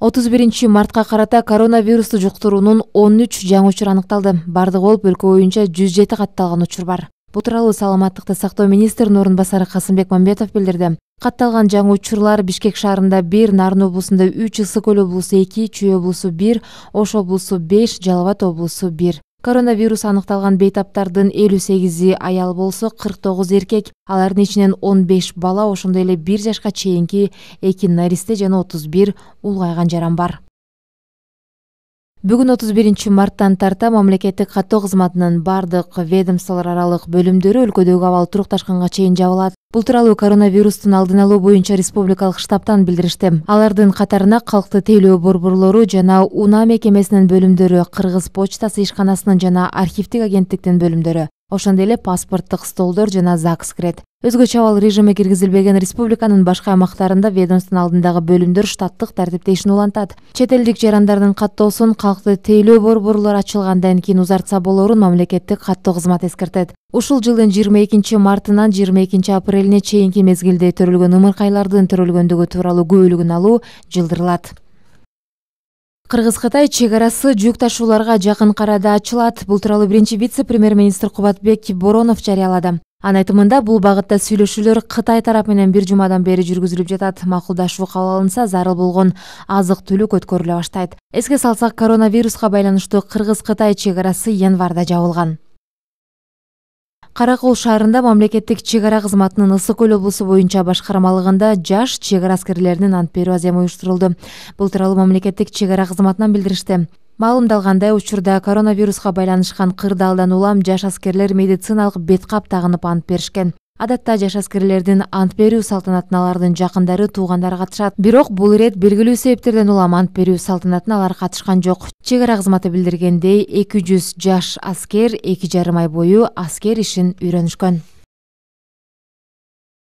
31 мартка карата коронавирусту жуктуруунун 13 жаңы учуру аныкталды. Бардыгы болуп өлкө боюнча 107 катталган учур бар. Бул тууралуу Саламаттыкты сактоо министринин орун басары Касымбек Мамбетов билдирди. Катталган жаңы учурлар Бишкек шаарында 1, Нарын облусунда 3, Ысык Көл облусу 2, Чүй облусу 1, Ош облусу 5, Жалал Абад облусу 1. Коронавирус аныкталган бейтаптардын 58 аял болсо, 49 эркек, алардын ичинен 15 бала, ошондой эле 1 жашка чейинки 2 наристе жана 31 улгайган жаран бар. Бүгүн 31 марттан тарта мамлекеттик каттоо кызматынын бардык ведомстволор аралык бөлүмдөрү өлкөдөгү абал турукташканга чейин жабылат. Бул тууралуу коронавирустун алдын алуу боюнча республикалык штабтан билдиришти. Алардын катарына калкты тейлөө борборлору жана УНА мекемесинин бөлүмдөрү, Кыргыз почтасы ишканасынын жана архивдик агенттиктин бөлүмдөрү, ошондой эле паспорттук столдор жана ЗАГС кирет. Өзгөчө абал режиме киргизилбеген республиканын башка аймактарында ведомствонун алдындагы бөлүмдөр штаттык тартипте ишин улантат. Чет элдик жарандардын каттоосун калкты тейлөө борборлору ачылгандан кийин узартса болорун мамлекеттик каттоо кызматы эскертет. Ушул жылдын 22 мартынан 22 апрелине чейинки мезгилде төрөлгөн ымыркайлардын төрөлгөндүгү тууралуу күбөлүгүн алуу жылдырылат. Кыргыз-Кытай чек арасы жүк ташууларга жакын арада ачылат. Бул тууралуу биринчи вице-премьер-министр Кубатбек Боронов жарыялады. Анын айтымында бул багытта сүйлөшүүлөр Кытай тарапы менен 1 жумадан бери жүргүзүлүп жатат. Макулдашуу кабыл алынса, зарыл болгон азык-түлүк өткөрүлө баштайт. Эске салсак, коронавируска байланыштуу Кыргыз-Кытай чек арасы январда жабылган. Каракол шаарында мамлекеттик чек ара кызматынын Ысык Көл облусу боюнча башкармалыгында жаш чек ара аскерлеринин ант берүү аземы уюштурулду. Бул тууралуу мамлекеттик чек ара кызматынан билдиришти. Маалымдалгандай, учурда коронавируска байланышкан кырдаалдан улам жаш аскерлер медициналык бет кап тагынып ант беришкен. Адатта жаш аскерлердин ант берүү салтанатына алардын жакындары, туугандары катышат. Бирок бул ирет белгилүү себептерден улам ант берүү салтанатына алар катышкан жок. Чек ара кызматы билдиргендей, 200 жаш аскер 2,5 ай бою аскер ишин үйрөнүшкөн.